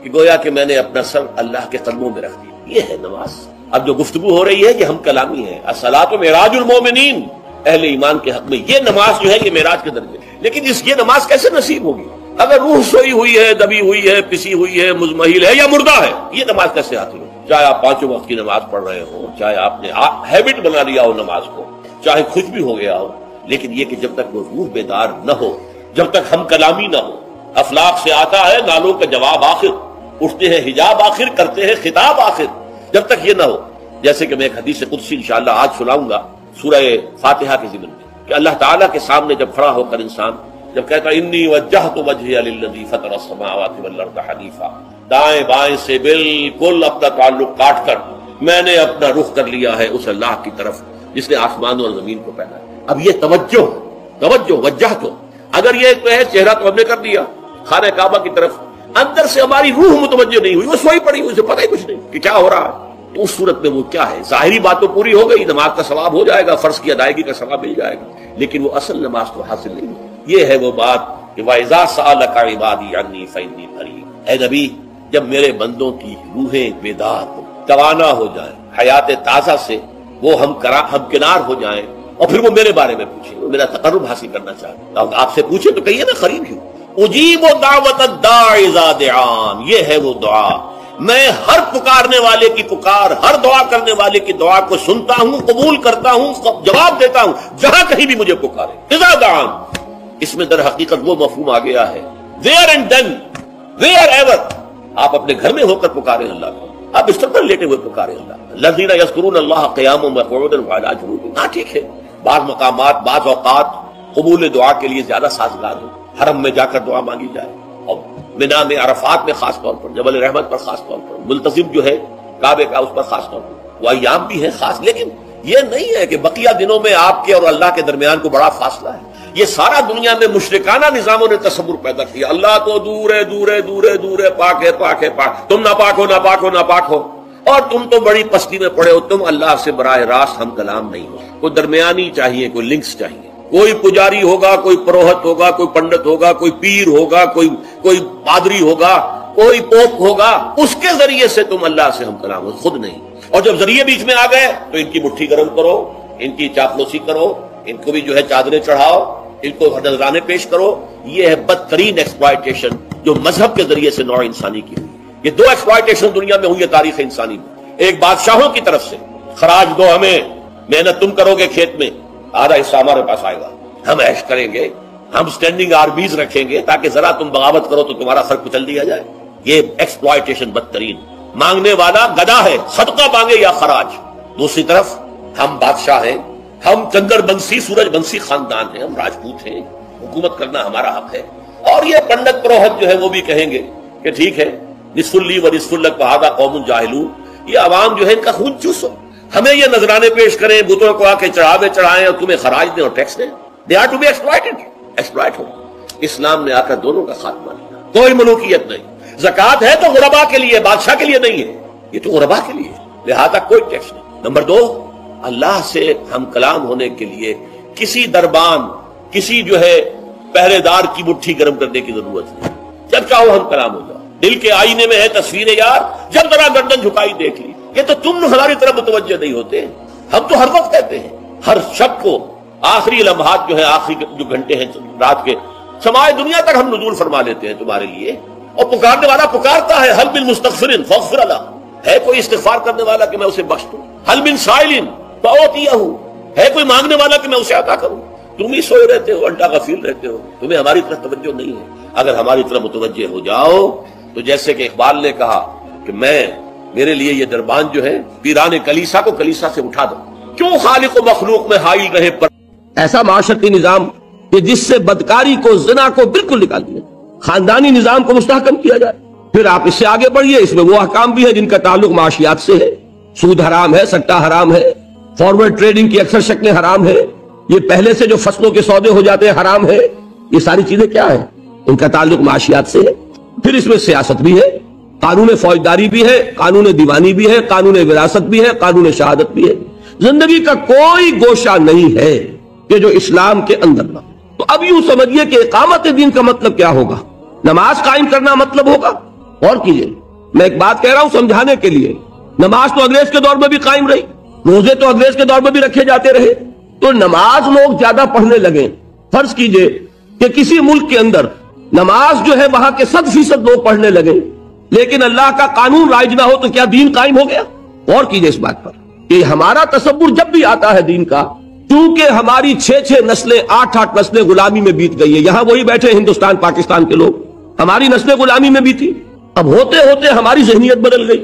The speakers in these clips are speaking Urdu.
کہ گویا کہ میں نے اپنا سر اللہ کے قدموں میں رکھ دیا. یہ ہے نماز. اب جو گفتگو ہو رہی ہے یہ ہم کلامی ہے. الصلاۃ معراج المومنین، اہل ایمان کے حق میں یہ نماز جو ہے یہ معراج کے درجے. لیکن یہ نماز کیسے نصیب ہوگی اگر روح سوئی ہوئی ہے، دبی ہوئی ہے، پسی ہوئی ہے، مزمحل ہے یا مردہ ہے؟ یہ نماز کیسے حاصل ہوگی؟ چاہے آپ 5 وقت کی نماز پڑھ رہے ہو، چاہے آپ نے ہیبٹ بنا لیا ہو نماز کو، چاہے خوش بھی ہو گیا ہو، لیکن یہ کہ جب تک وہ روح بیدار نہ ہو، جب تک ہم کلامی نہ ہو. افلاق سے آتا ہے نالوں کا جواب آخر، اٹھتے ہیں حجاب آخر، کرتے ہیں خطاب آخر. جب تک یہ نہ ہو، جیسے کہ میں ایک حدیث قدسی انشاءاللہ آج سناؤں گا سورہ فاتحہ کے ضمن میں، کہ اللہ تعالیٰ کے سامنے جب کھڑا ہو کر انسان جب کہتا ہے انی وجہت وجہی للذی فطر السماوات والارض حنیفا، دائیں بائیں سے بالکل اپنا تعلق کاٹ کر میں نے اپنا رخ کر لیا ہے اس اللہ کی طرف جس نے آسمان اور زمین کو پیدا ہے. اب یہ توجہ وجہت ہو. اگر یہ تو ہے چہرہ تو ہم نے کر دیا خانہ کعبہ کی طرف، اندر سے ہماری روح متوجہ نہیں ہوئی، وہ سوئی پڑی ہوئی، اسے پتہ ہی کچھ نہیں کہ کیا ہو رہا ہے. تو اس صورت میں وہ کیا ہے؟ ظاہری بات تو پوری ہو گئی، نماز کا ثواب ہو جائے گا، فرض کی ادائیگی کا ثواب مل جائے گا، لیکن وہ اصل نماز تو حاصل نہیں ہوئی. یہ ہے وہ بات کہ وَإِذَا سَأَلَكَ عِبَادِي عَنِّي فَإِنِّي قَرِيبٌ. اے نبی، جب میرے بندوں کی روحیں بیدار ہو، توانا ہو جائیں، حیات تازہ سے وہ ہم کنار ہو جائیں، اور پھر وہ میرے بارے میں پوچھیں، وہ میرا تقرب حاصل کرنا چاہتے ہیں، آپ سے پوچھیں تو کہیے میں قریب ہوں. اجیب دعوت الداعی اذا دعان، یہ ہے وہ دعا، میں ہر پکارنے والے کی پکار، ہر دعا کرنے والے کی دعا کو سنتا ہوں، قبول کرتا ہوں، جواب دیتا ہوں جہاں کہیں بھی مجھے پکارے. اذا دعان، اس میں در حقیقت وہ مفہوم آ گیا ہے where and then where ever. آپ اپنے گھر میں ہو کر پکارے اللہ کو، آپ بستر پر لیٹے ہوئے پکارے اللہ. الذین یذکرون اللہ قیاما وقعودا وعلی جنوبہم. ہاں ٹھیک ہے، بعض مقامات بعض اوقات قبول دعا کے لیے زیادہ سازگار ہو، حرم میں جا کر دعا مانگی جائے، اور منا میں عرفات میں خاص طور پر، جبل رحمت پر خاص طور پر، ملتزم جو ہے کعبے کا اس پر خاص طور پر، وہ ایام بھی ہیں خاص. لیکن یہ نہیں ہے کہ بقیہ دنوں میں آپ کے اور اللہ کے درمیان کو بڑا فاصلہ ہے. یہ سارا دنیا میں مشرکانہ نظاموں نے تصور پیدا کیا، اللہ تو دور ہے، دور ہے، دور ہے، دور ہے، پاک ہے، پاک ہے، پاک، تم ناپاک ہو، ناپاک ہو، ناپاک ہو، اور تم تو بڑی پستی میں پڑے ہو، تم اللہ سے براہ راست ہم کلام نہیں ہو. کوئی درمیانی چاہیے، کوئی لنکس چاہیے، کوئی پجاری ہوگا، کوئی پروہت ہوگا، کوئی پنڈت ہوگا، کوئی پیر ہوگا، کوئی پادری ہوگا، کوئی پوپ ہوگا، اس کے ذریعے سے تم اللہ سے ہم کلام ہو، خود نہیں. اور جب ذریعے بیچ میں آ گئے تو ان کی مٹھی گرم کرو، ان کی چاپلوسی کرو، ان کو بھی جو ہے چادریں چڑھاؤ، ان کو نذرانے پیش کرو. یہ ہے بدترین ایکسپلائٹیشن جو مذہب کے ذریعے سے نوع انسانی کی ہوئی. یہ 2 ایکسپلائٹیشن دنیا میں ہوئی ہے تاریخ انسانی میں. ایک بادشاہوں کی طرف سے خراج دو ہمیں، محنت تم کرو گے کھیت میں، آدھا حصہ ہمارے پاس آئے گا، ہم عیش کریں گے، ہم سٹینڈنگ آرمیز رکھیں گے تاکہ ذرا تم بغاوت کرو تو تمہارا سر کچل دیا جائے. یہ ایکسپلائٹیشن بدترین. مانگنے والا گدھا ہے، صدقہ مانگے یا خراج. دوسری طرف ہم بادشاہ ہیں، ہم چندر بنسی سورج بنسی خاندان ہیں، ہم راجپوت ہیں، حکومت کرنا ہمارا حق ہے. اور یہ پنڈت پروہت جو ہے وہ بھی کہیں گے کہ ٹھیک ہے، نصف لی و نصف لک وہذا قوم جاہلون، یہ عوام جو ہے ان کا خون چوسو، ہمیں یہ نذرانے پیش کریں، بتوں کو آ کے چڑھاوے چڑھائیں اور تمہیں خراج دیں اور ٹیکس دیں. They are to be exploit ہو. اسلام نے آ کر دونوں کا خاتمہ کیا. کوئی ملوکیت نہیں. زکوٰۃ ہے تو غربا کے لیے، بادشاہ کے لیے نہیں ہے، یہ تو غربا کے لیے، لہذا کوئی ٹیکس نہیں. نمبر 2، اللہ سے ہم کلام ہونے کے لیے کسی دربان، کسی جو ہے پہرے دار کی مٹھی گرم کرنے کی ضرورت نہیں. جب چاہو ہم کلام ہو جاؤ. دل کے آئینے میں ہے تصویر یار، جب ذرا گردن جھکائی دیکھ لی. یہ تو تم ہماری طرف متوجہ نہیں ہوتے، ہم تو ہر وقت کہتے ہیں، ہر شب کو آخری لمحات جو ہے، آخری جو گھنٹے ہیں رات کے، سمائے دنیا تک ہم نزول فرما لیتے ہیں تمہارے لیے. اور پکارنے والا پکارتا ہے، حل من مستغفر فاغفر له، ہے کوئی استغفار کرنے والا کہ میں اسے بخش دوں؟ حل من سائل فاعطیہ، ہے کوئی مانگنے والا کہ میں اسے عطا کروں؟ تم ہی سوئے رہتے ہو، انٹا غفیل رہتے ہو، تمہیں ہماری طرف توجہ نہیں ہے. اگر ہماری طرف متوجہ ہو جاؤ تو جیسے کہ اقبال نے کہا کہ میرے لیے یہ دربان جو ہے، پیران کلیسا کو کلیسا سے اٹھا دو. کیوں خالق و مخلوق میں حائل رہے پر ایسا معاشرتی نظام کہ جس سے بدکاری کو، زنا کو بالکل نکال دیا، خاندانی نظام کو مستحکم کیا جائے. پھر آپ اس سے آگے بڑھیے، اس میں وہ احکام بھی ہے جن کا تعلق معاشیات سے ہے. سود حرام ہے، سٹہ حرام ہے، فارورڈ ٹریڈنگ کی اکثر شکلیں حرام ہے، یہ پہلے سے جو فصلوں کے سودے ہو جاتے ہیں حرام ہے. یہ ساری چیزیں کیا ہیں؟ ان کا تعلق معاشیات سے ہے. پھر اس میں سیاست بھی ہے، قانون فوجداری بھی ہے، قانون دیوانی بھی ہے، قانون وراثت بھی ہے، قانون شہادت بھی ہے. زندگی کا کوئی گوشہ نہیں ہے کہ جو اسلام کے اندر نہ. تو اب یوں سمجھیے کہ اقامت دین کا مطلب کیا ہوگا؟ نماز قائم کرنا مطلب ہوگا، اور کیجئے، میں ایک بات کہہ رہا ہوں سمجھانے کے لیے، نماز تو انگریز کے دور میں بھی قائم رہی، روزے تو انگریز کے دور میں بھی رکھے جاتے رہے، تو نماز لوگ زیادہ پڑھنے لگے۔ فرض کیجئے کہ کسی ملک کے اندر نماز جو ہے وہاں کے 100% لوگ پڑھنے لگے، لیکن اللہ کا قانون رائج نہ ہو تو کیا دین قائم ہو گیا؟ اور کیجئے اس بات پر کہ ہمارا تصور جب بھی آتا ہے دین کا، چونکہ ہماری 6 نسلیں 8 نسلیں غلامی میں بیت گئی ہے، یہاں وہی بیٹھے ہندوستان پاکستان کے لوگ، ہماری نسلیں غلامی میں بیتی، اب ہوتے ہوتے ہماری ذہنیت بدل گئی،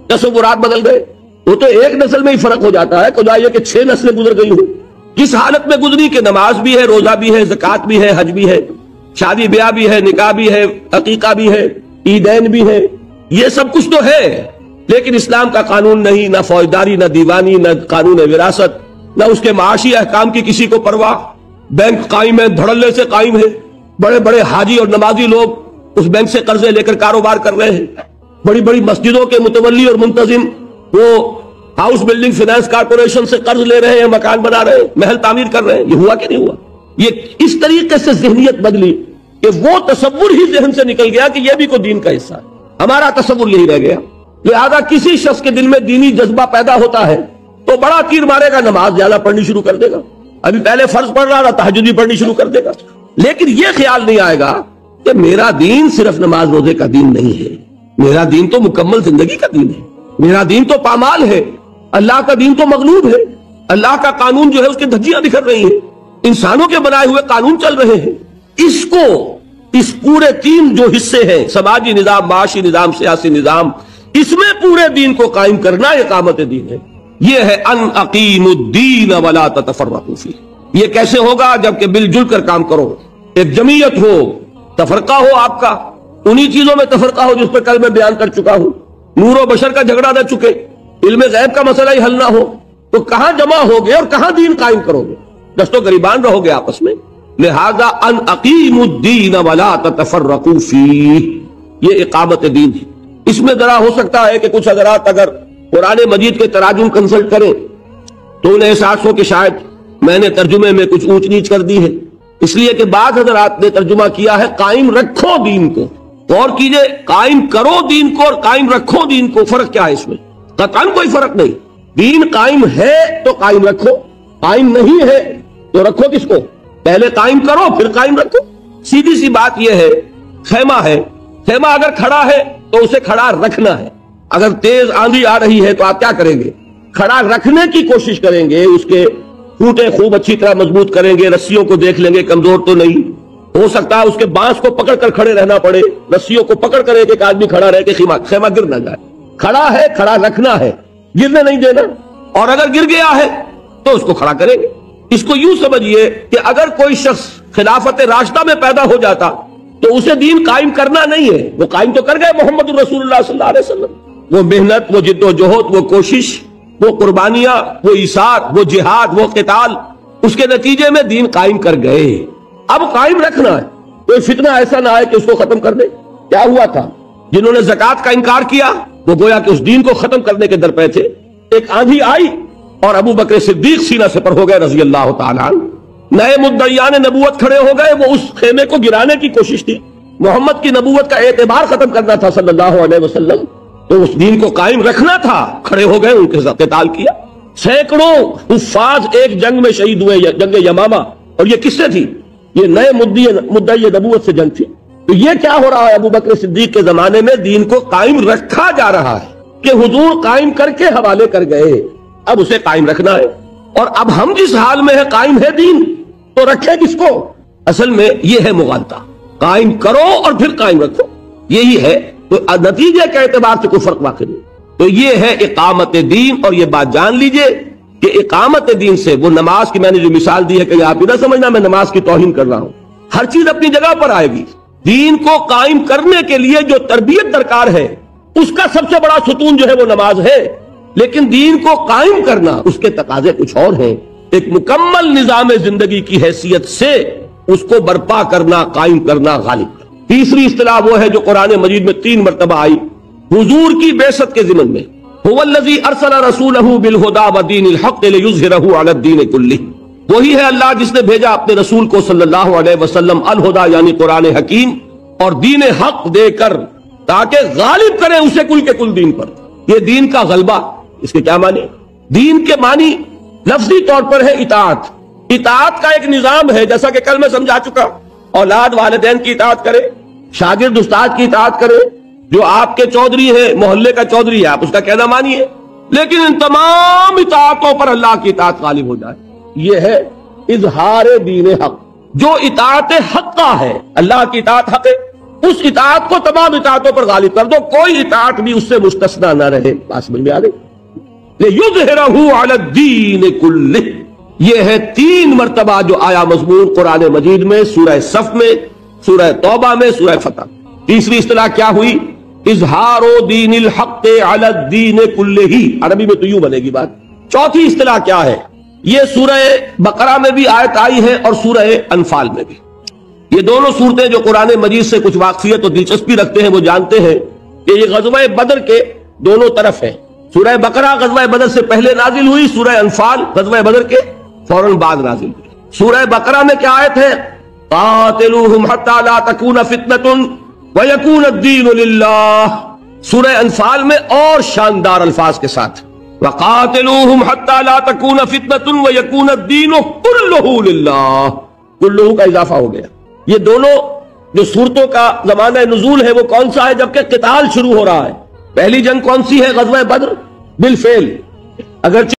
تصورات بدل گئے، وہ تو ایک نسل میں ہی فرق ہو جاتا ہے، خدا یہ کہ 6 نسلیں گزر گئی ہوں، کس حالت میں گزری کہ نماز بھی ہے، روزہ بھی ہے، زکوٰۃ بھی ہے، حج بھی ہے، شادی بیاہ بھی ہے، نکاح بھی ہے، عقیقہ بھی ہے، عیدین بھی ہے، یہ سب کچھ تو ہے، لیکن اسلام کا قانون نہیں، نہ فوجداری، نہ دیوانی، نہ قانون وراثت، نہ اس کے معاشی احکام کی کسی کو پرواہ، بینک قائم ہے، دھڑلے سے قائم ہے، بڑے بڑے حاجی اور نمازی لوگ اس بینک سے قرضے لے کر کاروبار کر رہے ہیں، بڑی بڑی مسجدوں کے متولی اور منتظم وہ ہاؤس بلڈنگ فائنانس کارپوریشن سے قرض لے رہے ہیں، مکان بنا رہے ہیں، محل تعمیر کر رہے ہیں، یہ ہوا کہ نہیں ہوا؟ یہ اس طریقے سے ذہنیت بدلی کہ وہ تصور ہی ذہن سے نکل گیا کہ یہ بھی کوئی دین کا حصہ ہے، ہمارا تصور یہی رہ گیا۔ لہذا کسی شخص کے دل میں دینی جذبہ پیدا ہوتا ہے تو بڑا تیر مارے گا، نماز زیادہ پڑھنی شروع کر دے گا، ابھی پہلے فرض پڑھ رہا تھا تہجد بھی پڑھنی شروع کر دے گا، لیکن یہ خیال نہیں آئے گا کہ میرا دین صرف نماز روزے کا دین نہیں ہے، میرا دین تو مکمل زندگی کا دین ہے، میرا دین تو پامال ہے، اللہ کا دین تو مغلوب ہے، اللہ کا قانون جو ہے اس کے دھجیاں بکھر رہی ہیں، انسانوں کے بنائے ہوئے قانون چل رہے ہیں، اس کو اس پورے 3 جو حصے ہیں، سماجی نظام، معاشی نظام، سیاسی نظام، اس میں پورے دین کو قائم کرنا اقامت دین ہے۔ یہ ہے ان اقیموا الدین ولا تتفرقوا فیہ۔ یہ کیسے ہوگا؟ جبکہ مل جل کر کام کرو، ایک جمعیت ہو، تفرقہ ہو آپ کا، انہی چیزوں میں تفرقہ ہو جس پر کل میں بیان کر چکا ہوں، نور و بشر کا جھگڑا نہ چکے، علم غیب کا مسئلہ ہی حل نہ ہو، تو کہاں جمع ہوگے اور کہاں دین قائم کرو گے؟ دست و گریبان رہو گے آپس میں۔ لہذا ان اقیموا الدین ولا تتفرقوا فیہ، یہ اقامت دین ہے۔ اس میں ذرا ہو سکتا ہے کہ کچھ حضرات اگر قرآن مجید کے تراجم کنسلٹ کریں تو انہیں احساس ہو کہ شاید میں نے ترجمے میں کچھ اونچ نیچ کر دی ہے، اس لیے کہ بعض حضرات نے ترجمہ کیا ہے قائم رکھو دین کو۔ غور کیجئے، قائم کرو دین کو اور قائم رکھو دین کو، فرق کیا ہے اس میں؟ قطعاً کوئی فرق نہیں، دین قائم ہے تو قائم رکھو، قائم نہیں ہے تو رکھو کس کو؟ پہلے قائم کرو پھر قائم رکھو۔ سیدھی سی بات یہ ہے، خیمہ ہے، خیمہ اگر کھڑا ہے تو اسے کھڑا رکھنا ہے، اگر تیز آندھی آ رہی ہے تو آپ کیا کریں گے؟ کھڑا رکھنے کی کوشش کریں گے، اس کے ٹوٹے خوب اچھی طرح مضبوط کریں گے، رسیوں کو دیکھ لیں گے کمزور تو نہیں، ہو سکتا ہے اس کے بانس کو پکڑ کر کھڑے رہنا پڑے، رسیوں کو پکڑ کر ایک آدمی کھڑا رہ کے خیمہ گر نہ جائے، کھڑا ہے، کھڑا رکھنا ہے، گرنے نہیں دینا، اور اگر گر گیا ہے تو اس کو کھڑا کریں گے۔ اس کو یوں سمجھیے کہ اگر کوئی شخص خلافت راشدہ میں پیدا ہو جاتا تو اسے دین قائم کرنا نہیں ہے، وہ قائم تو کر گئے محمد الرسول اللہ صلی اللہ علیہ وسلم، وہ محنت، وہ جد و جہد، وہ کوشش، وہ قربانیاں، وہ ایثار، وہ جہاد، وہ قتال، اس کے نتیجے میں دین قائم کر گئے۔ اب قائم رکھنا ہے، کوئی فتنہ ایسا نہ آئے کہ اس کو ختم کر دے۔ کیا ہوا تھا؟ جنہوں نے زکوٰۃ کا انکار کیا وہ گویا کہ اس دین کو ختم کرنے کے در پہ تھے، ایک آندھی آئی اور ابو بکر صدیق سینہ سے پر ہو گئے رضی اللہ تعالیٰ عنہ، نئے مدعیان نبوت کھڑے ہو گئے، وہ اس خیمے کو گرانے کی کوشش تھی، محمد کی نبوت کا اعتبار ختم کرنا تھا صلی اللہ علیہ وسلم، تو اس دین کو قائم رکھنا تھا، کھڑے ہو گئے، ان کے ساتھ قتال کیا، سینکڑوں حفاظ ایک جنگ میں شہید ہوئے، جنگ یمامہ، اور یہ کس سے تھی؟ یہ نئے مدعی نبوت سے جنگ تھی۔ تو یہ کیا ہو رہا ہے؟ ابو بکر صدیق کے زمانے میں دین کو قائم رکھا جا رہا ہے کہ حضور قائم کر کے حوالے کر گئے، اب اسے قائم رکھنا ہے، اور اب ہم جس حال میں ہے قائم ہے دین تو رکھے کس کو؟ اصل میں یہ ہے مغالطہ، قائم کرو اور پھر قائم رکھو، یہی ہے، تو نتیجے کے اعتبار سے کوئی فرق واقع نہیں۔ تو یہ ہے اقامت دین، اور یہ بات جان لیجئے کہ اقامت دین سے وہ نماز کی میں نے جو مثال دی ہے کہ آپ نہ سمجھنا میں نماز کی توہین کر رہا ہوں، ہر چیز اپنی جگہ پر آئے گی۔ دین کو قائم کرنے کے لیے جو تربیت درکار ہے اس کا سب سے بڑا ستون جو ہے وہ نماز ہے، لیکن دین کو قائم کرنا اس کے تقاضے کچھ اور ہیں، ایک مکمل نظام زندگی کی حیثیت سے اس کو برپا کرنا، قائم کرنا، غالب کرنا۔ تیسری اصطلاح وہ ہے جو قرآن مجید میں 3 مرتبہ آئی حضور کی بعثت کے ضمن میں، هو الذی ارسل رسولہ بالہدی ودین الحق لیظہرہ علی الدین کلہ، وہی ہے اللہ جس نے بھیجا اپنے رسول کو صلی اللہ علیہ وسلم الہدی یعنی قرآن حکیم اور دین حق دے کر تاکہ غالب کریں اسے کل کے کل دین پر۔ یہ دین کا غلبہ، اس کے کیا معنی؟ دین کے معنی لفظی طور پر ہے اطاعت۔ اطاعت کا ایک نظام ہے، جیسا کہ کل میں سمجھا چکا، اولاد والدین کی اطاعت کرے، شاگرد استاد کی اطاعت کرے، جو آپ کے چودھری ہے، محلے کا چودھری ہے، آپ اس کا کہنا مانیے، لیکن ان تمام اطاعتوں پر اللہ کی اطاعت غالب ہو جائے۔ یہ ہے اظہار دین حق۔ جو اطاعت حق کا ہے، اللہ کی اطاعت حق ہے، اس اطاعت کو تمام اطاعتوں پر غالب کر دو، کوئی اطاعت بھی اس سے مستثنی نہ رہے۔ بات سمجھ میں آ گئی؟ لِيُظْهِرَهُ عَلَى الدِّينِ كُلِّهِ، یہ ہے 3 مرتبہ جو آیا مضمون قرآن مجید میں، سورہ صف میں، سورہ توبہ میں، سورہ فتح۔ تیسری اصطلاح کیا ہوئی؟ اظہار دین الحق علی الدین کلہ، عربی میں تو یوں بنے گی بات۔ چوتھی اصطلاح کیا ہے؟ یہ سورہ بقرہ میں بھی آیت آئی ہے اور سورہ انفال میں بھی۔ یہ دونوں صورتیں جو قرآن مجید سے کچھ واقفیت اور دلچسپی رکھتے ہیں وہ جانتے ہیں کہ یہ غزوہ بدر کے دونوں طرف ہیں۔ سورہ بقرہ غزوہ بدر سے پہلے نازل ہوئی، سورہ انفال غزوہ بدر کے فوراً بعد نازل ہوئی۔ سورہ بقرہ میں کیا آیت ہے؟ قاتلوہم حتی لا تکون فتنۃ ویکون الدین للہ۔ سورہ انفال میں اور شاندار الفاظ کے ساتھ وقاتلوہم حتی لا تکون فتنۃ ویکون الدین کلہ للہ، کلہ کا اضافہ ہو گیا۔ یہ دونوں جو صورتوں کا زمانہ نزول ہے وہ کون سا ہے جبکہ قتال شروع ہو رہا ہے؟ پہلی جنگ کون سی ہے؟ غزوہ بدر بالفعل، اگرچہ